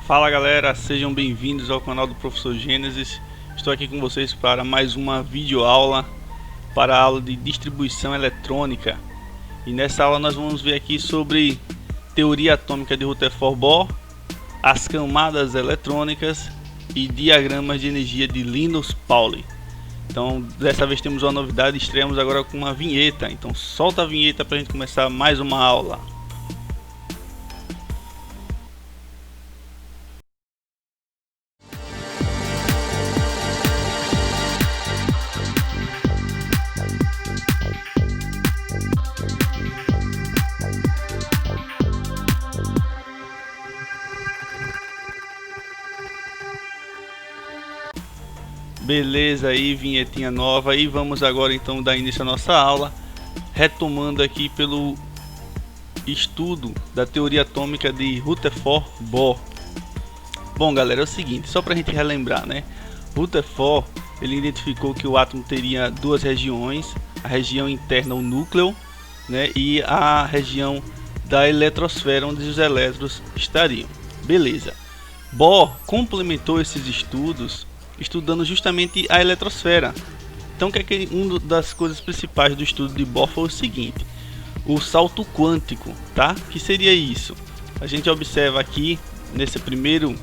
Fala galera, sejam bem-vindos ao canal do Professor Gênesis. Estou aqui com vocês para mais uma videoaula para a aula de distribuição eletrônica. E nessa aula nós vamos ver aqui sobre teoria atômica de Rutherford-Bohr, as camadas eletrônicas e diagramas de energia de Linus Pauling. Então dessa vez temos uma novidade, estreamos agora com uma vinheta. Então solta a vinheta para a gente começar mais uma aula. Beleza, aí vinhetinha nova, e vamos agora então dar início à nossa aula, retomando aqui pelo estudo da teoria atômica de Rutherford-Bohr. Bom galera, é o seguinte, só para a gente relembrar, né? Rutherford, ele identificou que o átomo teria duas regiões, a região interna, o núcleo, né? E a região da eletrosfera, onde os elétrons estariam. Beleza. Bohr complementou esses estudos estudando justamente a eletrosfera. Então, uma das coisas principais do estudo de Bohr foi o seguinte: o salto quântico, tá? Que seria isso? A gente observa aqui nessa primeira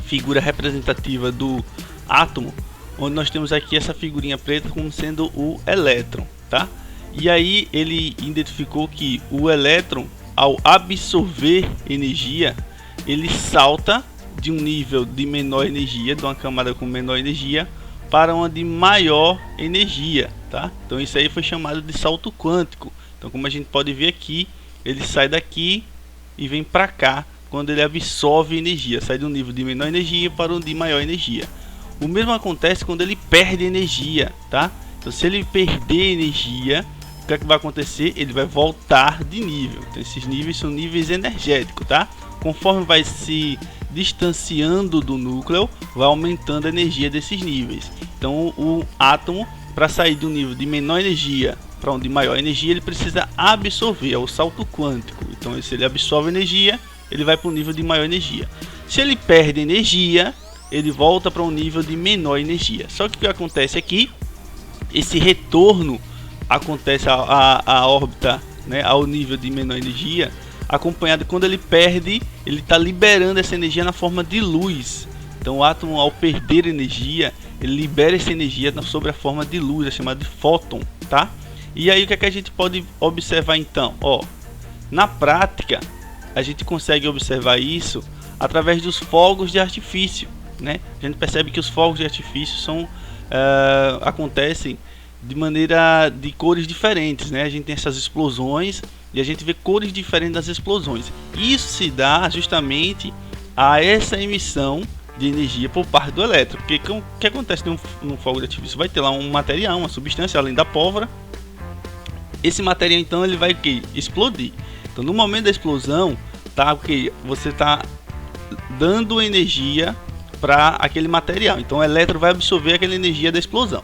figura representativa do átomo, onde nós temos aqui essa figurinha preta como sendo o elétron, tá? E aí ele identificou que o elétron, ao absorver energia, ele salta de um nível de menor energia, de uma camada com menor energia, para uma de maior energia, tá? Então isso aí foi chamado de salto quântico. Então, como a gente pode ver aqui, ele sai daqui e vem para cá quando ele absorve energia, sai de um nível de menor energia para um de maior energia. O mesmo acontece quando ele perde energia, tá? Então, se ele perder energia, o que é que vai acontecer? Ele vai voltar de nível. Então, esses níveis são níveis energéticos, tá? Conforme vai se distanciando do núcleo, vai aumentando a energia desses níveis. Então o átomo, para sair do nível de menor energia para um de maior energia, ele precisa absorver, é o salto quântico. Então se ele absorve energia, ele vai para um nível de maior energia. Se ele perde energia, ele volta para um nível de menor energia. Só que o que acontece aqui, esse retorno acontece a órbita, né, ao nível de menor energia, acompanhado, quando ele perde, ele está liberando essa energia na forma de luz. Então o átomo, ao perder energia, ele libera essa energia sobre a forma de luz, é chamado de fóton, tá? E aí o que é que a gente pode observar então? Ó, na prática, a gente consegue observar isso através dos fogos de artifício, né? A gente percebe que os fogos de artifício acontecem de maneira de cores diferentes, né? A gente tem essas explosões e a gente vê cores diferentes das explosões. Isso se dá justamente a essa emissão de energia por parte do elétron. Porque o que acontece num fogo de artifício? Vai ter lá um material, uma substância além da pólvora. Esse material então ele vai explodir. Então no momento da explosão, tá, você está dando energia para aquele material. Então o elétron vai absorver aquela energia da explosão.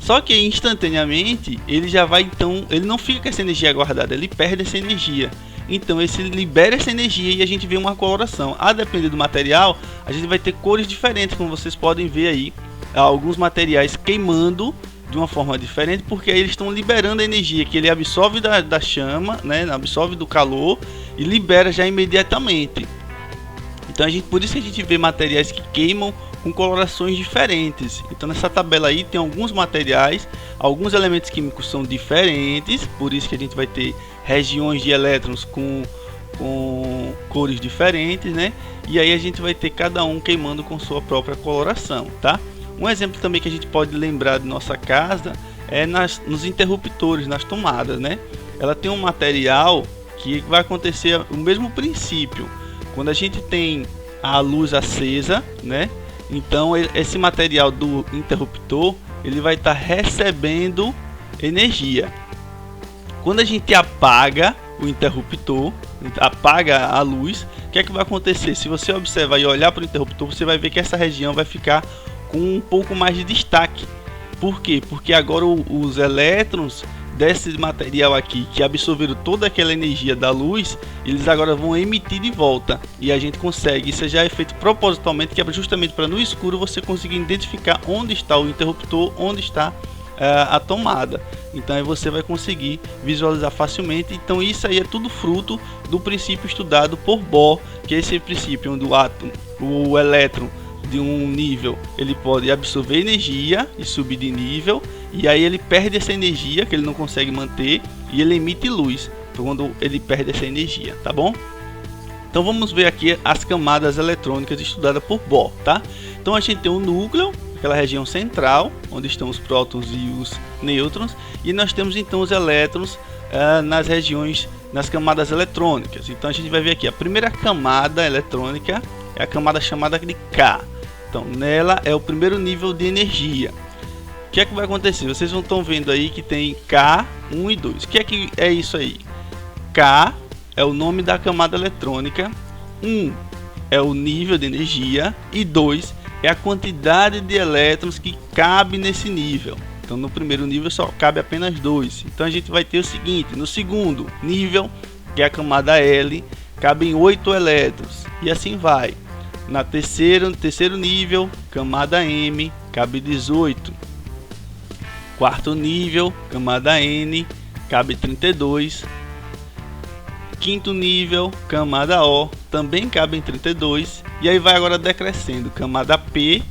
Só que instantaneamente ele já vai, então ele não fica com essa energia guardada, ele perde essa energia. Então ele libera essa energia e a gente vê uma coloração. A depender do material, a gente vai ter cores diferentes, como vocês podem ver aí, alguns materiais queimando de uma forma diferente, porque aí eles estão liberando a energia que ele absorve da chama, né, absorve do calor e libera já imediatamente. Então por isso que a gente vê materiais que queimam com colorações diferentes. Então nessa tabela aí tem alguns materiais, alguns elementos químicos são diferentes, por isso que a gente vai ter regiões de elétrons com cores diferentes, né? E aí a gente vai ter cada um queimando com sua própria coloração, tá? Um exemplo também que a gente pode lembrar de nossa casa é nos interruptores, nas tomadas, né? Ela tem um material que vai acontecer o mesmo princípio. Quando a gente tem a luz acesa, né? Então esse material do interruptor, ele vai estar recebendo energia. Quando a gente apaga o interruptor, apaga a luz, o que é que vai acontecer? Se você observar e olhar para o interruptor, você vai ver que essa região vai ficar com um pouco mais de destaque. Por quê? Porque agora os elétrons desse material aqui, que absorveram toda aquela energia da luz, eles agora vão emitir de volta, e a gente consegue, isso já é feito propositalmente, que é justamente para no escuro você conseguir identificar onde está o interruptor, onde está a tomada. Então aí você vai conseguir visualizar facilmente. Então isso aí é tudo fruto do princípio estudado por Bohr, que é esse princípio onde o átomo, o elétron de um nível, ele pode absorver energia e subir de nível, e aí ele perde essa energia que ele não consegue manter e ele emite luz quando ele perde essa energia, tá bom? Então vamos ver aqui as camadas eletrônicas estudadas por Bohr, tá? Então a gente tem o núcleo, aquela região central onde estão os prótons e os nêutrons, e nós temos então os elétrons nas regiões, nas camadas eletrônicas. Então a gente vai ver aqui a primeira camada eletrônica é a camada chamada de K. Então nela é o primeiro nível de energia. O que é que vai acontecer? Vocês não estão vendo aí que tem K1 e 2. O que é isso aí? K é o nome da camada eletrônica, 1 é o nível de energia e 2 é a quantidade de elétrons que cabe nesse nível. Então no primeiro nível só cabe apenas 2. Então a gente vai ter o seguinte: no segundo nível, que é a camada L, cabem 8 elétrons, e assim vai. No terceiro nível, camada M, cabe 18. Quarto nível, camada N, cabe 32. Quinto nível, camada O, também cabe 32. E aí vai agora decrescendo. Camada P,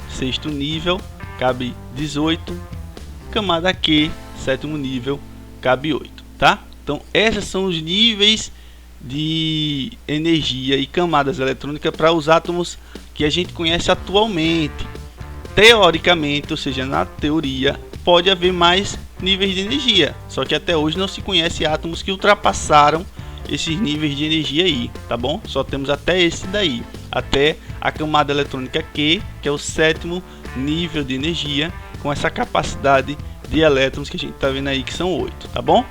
sexto nível, cabe 18. Camada Q, sétimo nível, cabe 8, tá? Então esses são os níveis de energia e camadas eletrônicas para os átomos que a gente conhece atualmente. Teoricamente, ou seja, na teoria, pode haver mais níveis de energia, só que até hoje não se conhece átomos que ultrapassaram esses níveis de energia aí, tá bom? Só temos até esse daí, até a camada eletrônica Q, que é o sétimo nível de energia, com essa capacidade de elétrons que a gente está vendo aí, que são 8, tá bom?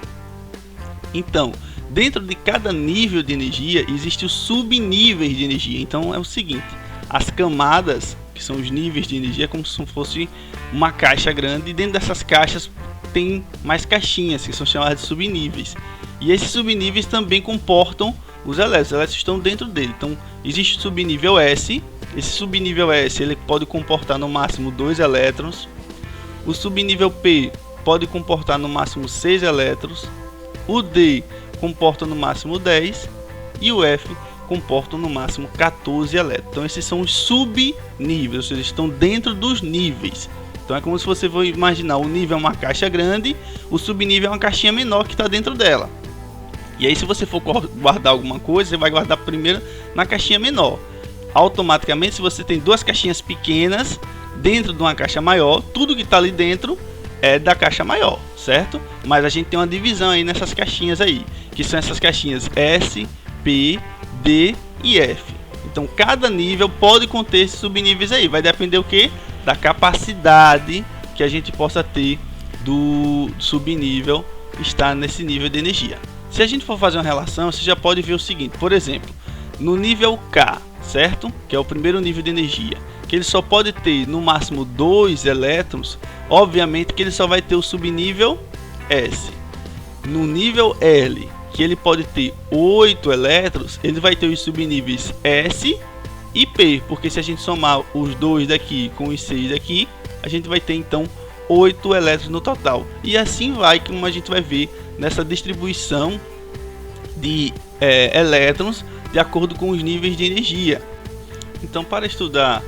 Então, dentro de cada nível de energia existem os subníveis de energia. Então é o seguinte: as camadas, que são os níveis de energia, é como se fosse uma caixa grande, e dentro dessas caixas tem mais caixinhas, que são chamadas de subníveis. E esses subníveis também comportam os elétrons. Os elétrons estão dentro dele. Então existe o subnível S. Esse subnível S ele pode comportar no máximo 2 elétrons. O subnível P pode comportar no máximo 6 elétrons. O D comporta no máximo 10 e o F comporta no máximo 14 elétrons. Então esses são os subníveis, ou seja, estão dentro dos níveis. Então é como se você for imaginar: o nível é uma caixa grande, o subnível é uma caixinha menor que está dentro dela. E aí, se você for guardar alguma coisa, você vai guardar primeiro na caixinha menor. Automaticamente, se você tem duas caixinhas pequenas dentro de uma caixa maior, tudo que está ali dentro é da caixa maior, certo? Mas a gente tem uma divisão aí nessas caixinhas aí, que são essas caixinhas S, P, D e F. Então cada nível pode conter esses subníveis aí. Vai depender o que? Da capacidade que a gente possa ter do subnível estar nesse nível de energia. Se a gente for fazer uma relação, você já pode ver o seguinte: por exemplo, no nível K, certo? Que é o primeiro nível de energia, que ele só pode ter no máximo 2 elétrons. Obviamente que ele só vai ter o subnível S. No nível L, que ele pode ter 8 elétrons, ele vai ter os subníveis S e P, porque se a gente somar os 2 daqui com os 6 daqui, a gente vai ter então 8 elétrons no total. E assim vai, como a gente vai ver nessa distribuição de elétrons de acordo com os níveis de energia. Então, para estudar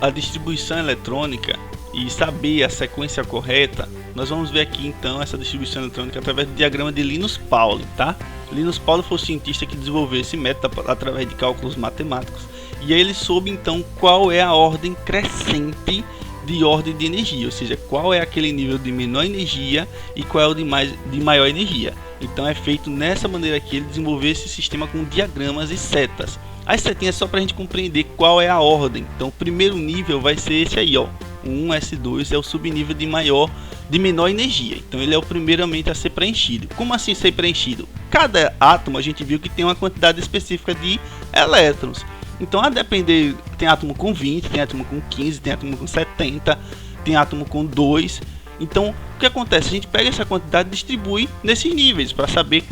a distribuição eletrônica e saber a sequência correta, nós vamos ver aqui então essa distribuição eletrônica através do diagrama de Linus Pauling, tá? Linus Pauling foi o cientista que desenvolveu esse método através de cálculos matemáticos, e aí ele soube então qual é a ordem crescente de ordem de energia, ou seja, qual é aquele nível de menor energia e qual é o de maior energia. Então é feito nessa maneira aqui, ele desenvolveu esse sistema com diagramas e setas. As setinhas é só para a gente compreender qual é a ordem. Então o primeiro nível vai ser esse aí, ó. O 1S2 é o subnível de menor energia. Então ele é o primeiramente a ser preenchido. Como assim ser preenchido? Cada átomo a gente viu que tem uma quantidade específica de elétrons. Então, a depender, tem átomo com 20, tem átomo com 15, tem átomo com 70, tem átomo com 2. Então o que acontece? A gente pega essa quantidade e distribui nesses níveis para saber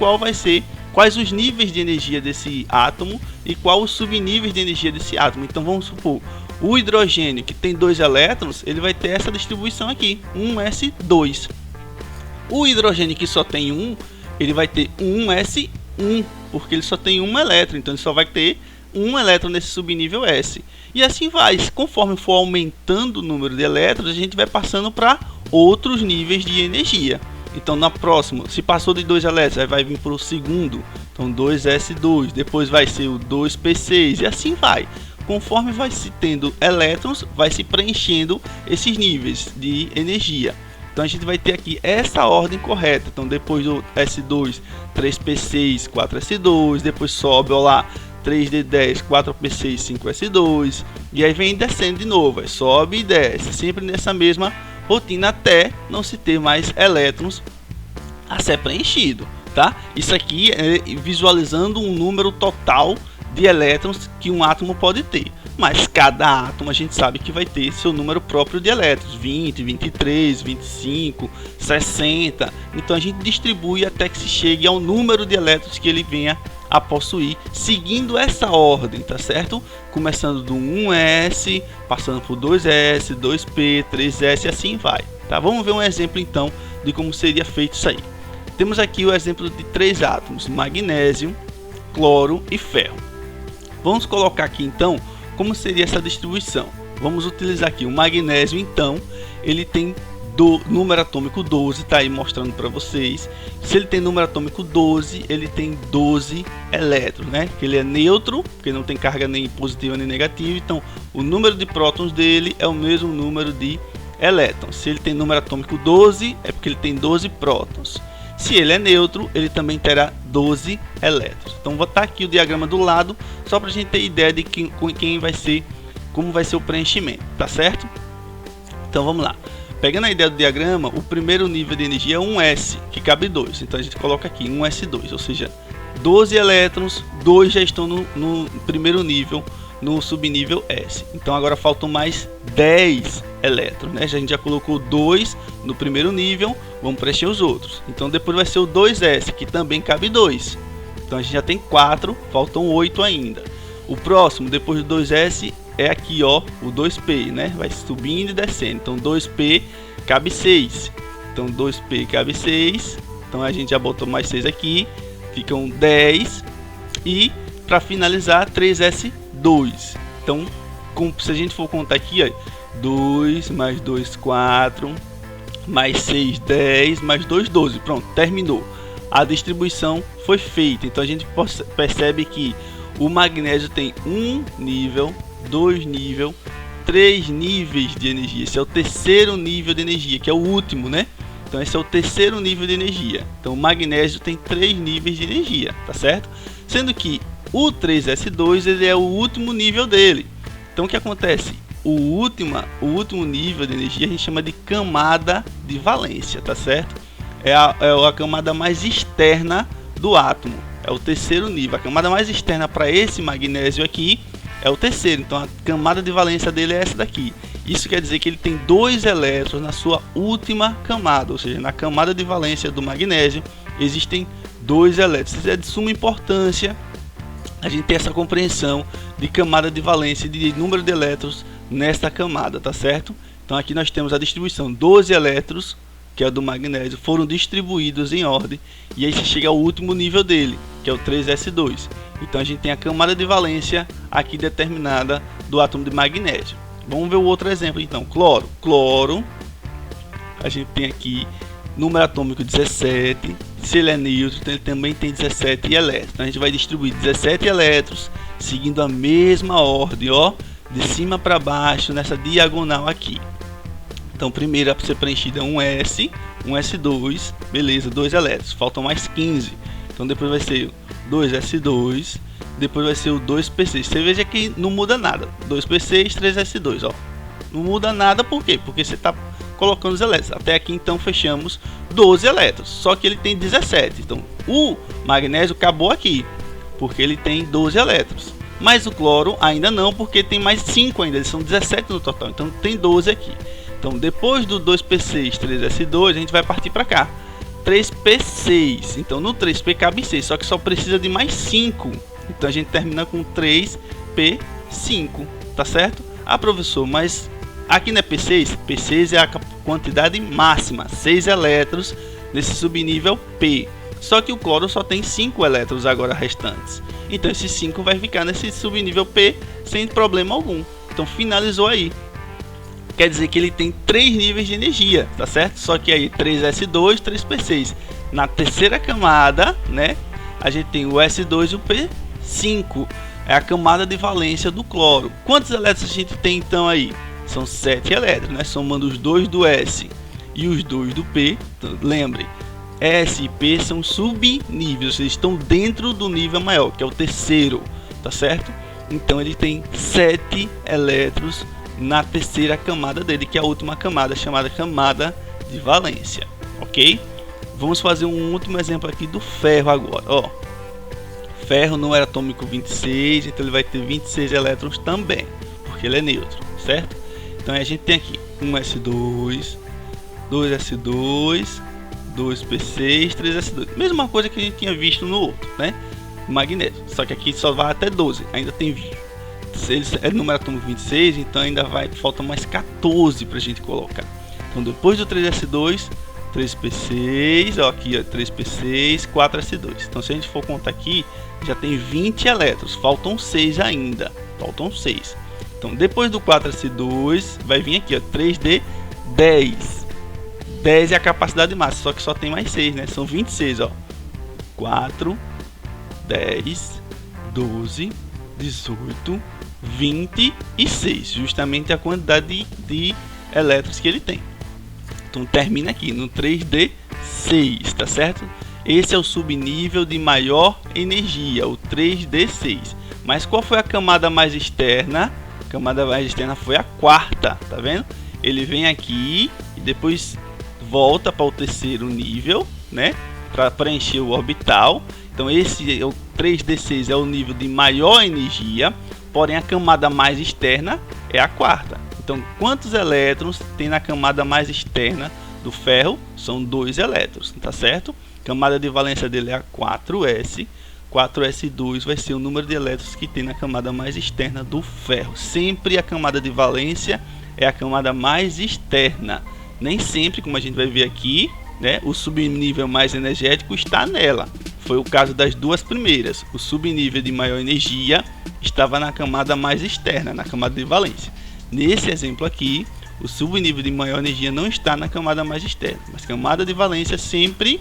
quais os níveis de energia desse átomo e qual os subníveis de energia desse átomo. Então vamos supor, o hidrogênio que tem 2 elétrons, ele vai ter essa distribuição aqui, 1s2. O hidrogênio que só tem 1, ele vai ter 1s1, porque ele só tem um elétron, então ele só vai ter um elétron nesse subnível S. E assim vai, conforme for aumentando o número de elétrons, a gente vai passando para outros níveis de energia. Então na próxima, se passou de 2 elétrons, aí vai vir para o segundo, então 2s2, depois vai ser o 2p6 e assim vai. Conforme vai se tendo elétrons, vai se preenchendo esses níveis de energia. Então a gente vai ter aqui essa ordem correta. Então depois do S2, 3p6, 4s2, depois sobe lá 3d10, 4p6, 5s2, e aí vem descendo de novo, aí sobe e desce, sempre nessa mesma rotina até não se ter mais elétrons a ser preenchido, tá? Isso aqui é visualizando um número total de elétrons que um átomo pode ter, mas cada átomo a gente sabe que vai ter seu número próprio de elétrons, 20, 23, 25, 60, então a gente distribui até que se chegue ao número de elétrons que ele venha a possuir, seguindo essa ordem, tá certo? Começando do 1s, passando por 2s, 2p, 3s e assim vai, tá? Vamos ver um exemplo então de como seria feito isso aí. Temos aqui o exemplo de 3 átomos, magnésio, cloro e ferro. Vamos colocar aqui então como seria essa distribuição. Vamos utilizar aqui o magnésio, então ele tem do número atômico 12, tá aí mostrando para vocês. Se ele tem número atômico 12, ele tem 12 elétrons, né? Que ele é neutro, porque não tem carga nem positiva nem negativa, então o número de prótons dele é o mesmo número de elétrons. Se ele tem número atômico 12, é porque ele tem 12 prótons. Se ele é neutro, ele também terá 12 elétrons. Então vou botar aqui o diagrama do lado, só para a gente ter ideia de como vai ser o preenchimento, tá certo? Então vamos lá. Pegando a ideia do diagrama, o primeiro nível de energia é 1s, que cabe 2. Então a gente coloca aqui 1s2, ou seja, 12 elétrons, 2 já estão no primeiro nível, no subnível S. Então agora faltam mais 10 elétrons, né? A gente já colocou 2 no primeiro nível, vamos preencher os outros. Então depois vai ser o 2s, que também cabe 2. Então a gente já tem 4, faltam 8 ainda. O próximo, depois do 2s, é aqui, ó, o 2p, né? Vai subindo e descendo. Então 2p cabe 6. Então 2p cabe 6. Então a gente já botou mais 6 aqui. Ficam 10. E para finalizar, 3s2. Então, se a gente for contar aqui, ó, 2 mais 2, 4. Mais 6, 10. Mais 2, 12. Pronto, terminou. A distribuição foi feita. Então a gente percebe que o magnésio tem um nível, 2 níveis, 3 níveis de energia. Esse é o terceiro nível de energia, que é o último, né? Então esse é o terceiro nível de energia. Então o magnésio tem 3 níveis de energia, tá certo? Sendo que o 3s2 ele é o último nível dele. Então o que acontece? O último nível de energia a gente chama de camada de valência, tá certo? É a camada mais externa do átomo. É o terceiro nível. A camada mais externa para esse magnésio aqui é o terceiro. Então a camada de valência dele é essa daqui. Isso quer dizer que ele tem 2 elétrons na sua última camada, ou seja, na camada de valência do magnésio existem 2 elétrons. Isso é de suma importância a gente ter essa compreensão de camada de valência e de número de elétrons nesta camada, tá certo? Então aqui nós temos a distribuição, 12 elétrons, que é o do magnésio, foram distribuídos em ordem, e aí se chega ao último nível dele, que é o 3s2. Então a gente tem a camada de valência aqui determinada do átomo de magnésio. Vamos ver o outro exemplo então, cloro. Cloro, a gente tem aqui número atômico 17, se ele é neutro, então ele também tem 17 elétrons. Então a gente vai distribuir 17 elétrons, seguindo a mesma ordem, ó, de cima para baixo, nessa diagonal aqui. Então primeiro para ser preenchida 1s, 1s2, beleza, 2 elétrons, faltam mais 15. Então depois vai ser 2s2, depois vai ser o 2p6. Você veja que não muda nada, 2p6, 3s2, ó. Não muda nada, por quê? Porque você está colocando os elétrons. Até aqui então fechamos 12 elétrons, só que ele tem 17. Então o magnésio acabou aqui, porque ele tem 12 elétrons. Mas o cloro ainda não, porque tem mais 5 ainda, eles são 17 no total, então tem 12 aqui. Então depois do 2p6, 3s2, a gente vai partir para cá, 3p6. Então no 3p cabe 6, só que só precisa de mais 5. Então a gente termina com 3p5, tá certo? Ah, professor, mas aqui não é p6? p6 é a quantidade máxima, 6 elétrons nesse subnível P. Só que o cloro só tem 5 elétrons agora restantes. Então esses 5 vai ficar nesse subnível P sem problema algum. Então finalizou aí. Quer dizer que ele tem 3 níveis de energia, tá certo? Só que aí 3s2, 3p6. Na terceira camada, né, a gente tem o S2 e o P5. É a camada de valência do cloro. Quantos elétrons a gente tem então aí? São 7 elétrons, né? Somando os 2 do S e os 2 do P. Então, lembre, S e P são subníveis, eles estão dentro do nível maior, que é o terceiro, tá certo? Então ele tem 7 elétrons na terceira camada dele, que é a última camada, chamada camada de valência, ok? Vamos fazer um último exemplo aqui do ferro agora, ó. Ferro número atômico 26, então ele vai ter 26 elétrons também, porque ele é neutro, certo? Então a gente tem aqui 1s2, 2s2, 2p6, 3s2, mesma coisa que a gente tinha visto no outro, né? Magnésio, só que aqui só vai até 12, ainda tem 20. Se ele é número atômico 26, então ainda falta mais 14 para a gente colocar. Então depois do 3s2, 3p6, ó, aqui ó, 3p6, 4s2. Então se a gente for contar aqui, já tem 20 elétrons, faltam 6 ainda, faltam 6. Então depois do 4s2 vai vir aqui ó, 3d 10. 10 é a capacidade máxima, só que só tem mais 6, né? São 26, ó. 4, 10, 12, 18, 20 e 6, justamente a quantidade de elétrons que ele tem. Então termina aqui no 3d6, tá certo? Esse é o subnível de maior energia, o 3d6. Mas qual foi a camada mais externa? A camada mais externa foi a quarta, tá vendo? Ele vem aqui e depois volta para o terceiro nível, né? Para preencher o orbital. Então esse é o 3d6, é o nível de maior energia, porém a camada mais externa é a quarta. Então quantos elétrons tem na camada mais externa do ferro? São 2 elétrons, tá certo? A camada de valência dele é a 4s. 4s2 vai ser o número de elétrons que tem na camada mais externa do ferro. Sempre a camada de valência é a camada mais externa. Nem sempre, como a gente vai ver aqui, né, o subnível mais energético está nela. Foi o caso das duas primeiras. O subnível de maior energia estava na camada mais externa, na camada de valência. Nesse exemplo aqui, o subnível de maior energia não está na camada mais externa, mas a camada de valência sempre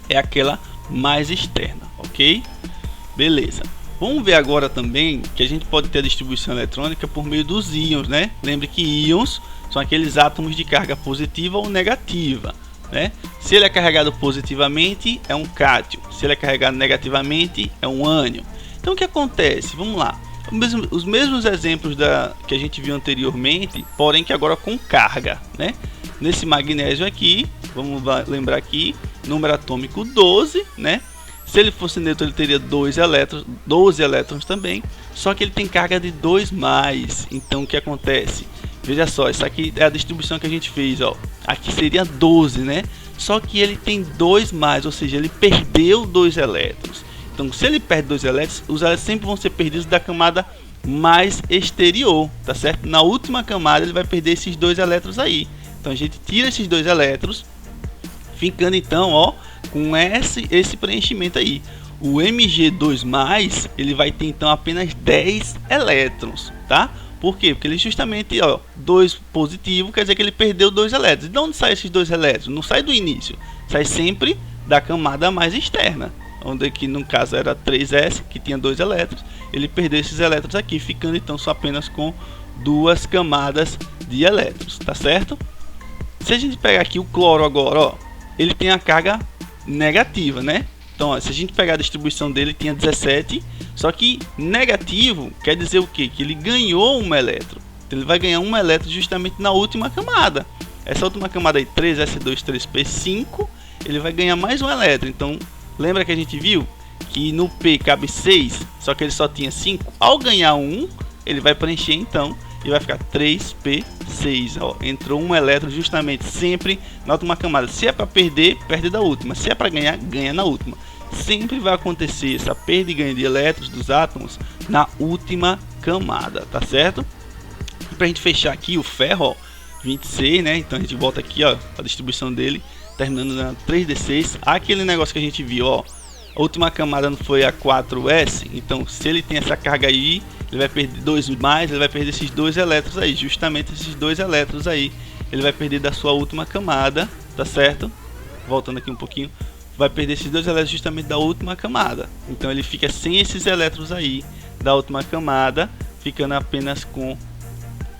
é aquela mais externa, ok? Beleza. Vamos ver agora também que a gente pode ter a distribuição eletrônica por meio dos íons, né? Lembre que íons são aqueles átomos de carga positiva ou negativa, né? Se ele é carregado positivamente, é um cátion. Se ele é carregado negativamente, é um ânion. Então o que acontece? Vamos lá. Os mesmos exemplos que a gente viu anteriormente, porém que agora com carga, né? Nesse magnésio aqui, vamos lembrar aqui, número atômico 12, né? Se ele fosse neutro, ele teria 12 elétrons também, só que ele tem carga de 2+. Então o que acontece? Veja só, essa aqui é a distribuição que a gente fez, ó. Aqui seria 12, né? Só que ele tem 2+, ou seja, ele perdeu 2 elétrons. Então, se ele perde 2 elétrons, os elétrons sempre vão ser perdidos da camada mais exterior, tá certo? Na última camada ele vai perder esses 2 elétrons aí. Então a gente tira esses 2 elétrons, ficando então, ó, com esse preenchimento aí. O Mg2+, ele vai ter então apenas 10 elétrons, tá? Por quê? Porque ele justamente, ó, 2 positivo, quer dizer que ele perdeu 2 elétrons. De onde saem esses 2 elétrons? Não sai do início, sai sempre da camada mais externa, onde aqui no caso era 3s, que tinha 2 elétrons. Ele perdeu esses elétrons aqui, ficando então só apenas com 2 camadas de elétrons, tá certo? Se a gente pegar aqui o cloro agora, ó, ele tem a carga negativa, né? Então, ó, se a gente pegar a distribuição dele, tinha 17, só que negativo quer dizer o quê? Que ele ganhou um elétron. Então, ele vai ganhar um elétron justamente na última camada. Essa última camada aí, 3s2, 3p5, ele vai ganhar mais um elétron. Então, lembra que a gente viu que no P cabe 6, só que ele só tinha 5? Ao ganhar 1, ele vai preencher então e vai ficar 3P6, ó. Entrou um elétron justamente sempre na última camada. Se é para perder, perde da última. Se é para ganhar, ganha na última. Sempre vai acontecer essa perda e ganho de elétrons dos átomos na última camada, tá certo? E pra gente fechar aqui o ferro, ó, 26, né? Então a gente volta aqui, ó, a distribuição dele, terminando na 3D6. Aquele negócio que a gente viu, ó, a última camada não foi a 4S, então se ele tem essa carga aí, ele vai perder 2 mais, ele vai perder esses 2 elétrons aí, justamente esses 2 elétrons aí, ele vai perder da sua última camada, tá certo? Voltando aqui um pouquinho, vai perder esses 2 elétrons justamente da última camada, então ele fica sem esses elétrons aí da última camada, ficando apenas com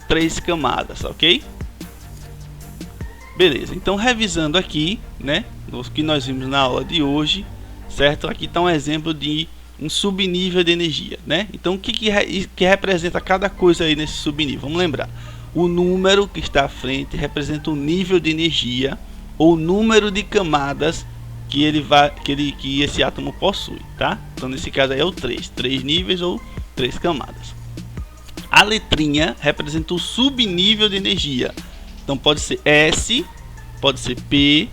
3 camadas, ok? Beleza, então revisando aqui, né, o que nós vimos na aula de hoje, certo? Aqui está um exemplo de um subnível de energia, né? Então o que representa cada coisa aí nesse subnível? Vamos lembrar, o número que está à frente representa o nível de energia ou número de camadas que esse átomo possui, tá? Então nesse caso aí é o 3 níveis ou 3 camadas. A letrinha representa o subnível de energia. Então pode ser S, pode ser P,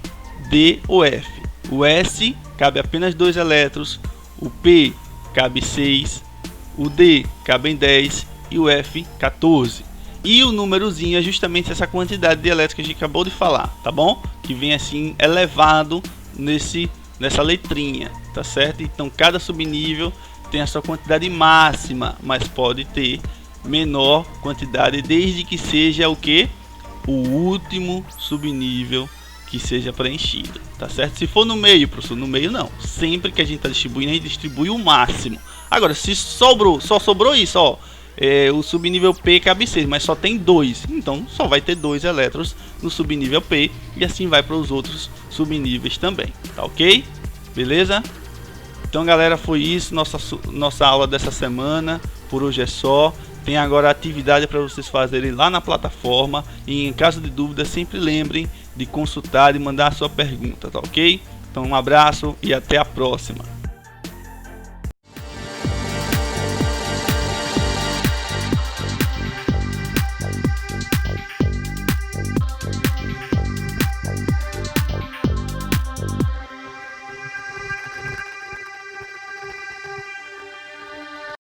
D ou F. O S cabe apenas 2 elétrons, o P cabe 6, o D cabe em 10 e o F 14. E o númerozinho é justamente essa quantidade de elétrons que a gente acabou de falar, tá bom? Que vem assim elevado nessa letrinha, tá certo? Então cada subnível tem a sua quantidade máxima, mas pode ter menor quantidade desde que seja o que? O último subnível que seja preenchido, tá certo? Se for no meio, professor, no meio não. Sempre que a gente está distribuindo, a gente distribui o máximo. Agora, se só sobrou isso, ó, o subnível P cabe 6, mas só tem 2, então só vai ter 2 elétrons no subnível P e assim vai para os outros subníveis também, tá ok? Beleza? Então, galera, foi isso, nossa aula dessa semana. Por hoje é só. Tem agora atividade para vocês fazerem lá na plataforma e em caso de dúvida sempre lembrem de consultar e mandar a sua pergunta, tá ok? Então um abraço e até a próxima.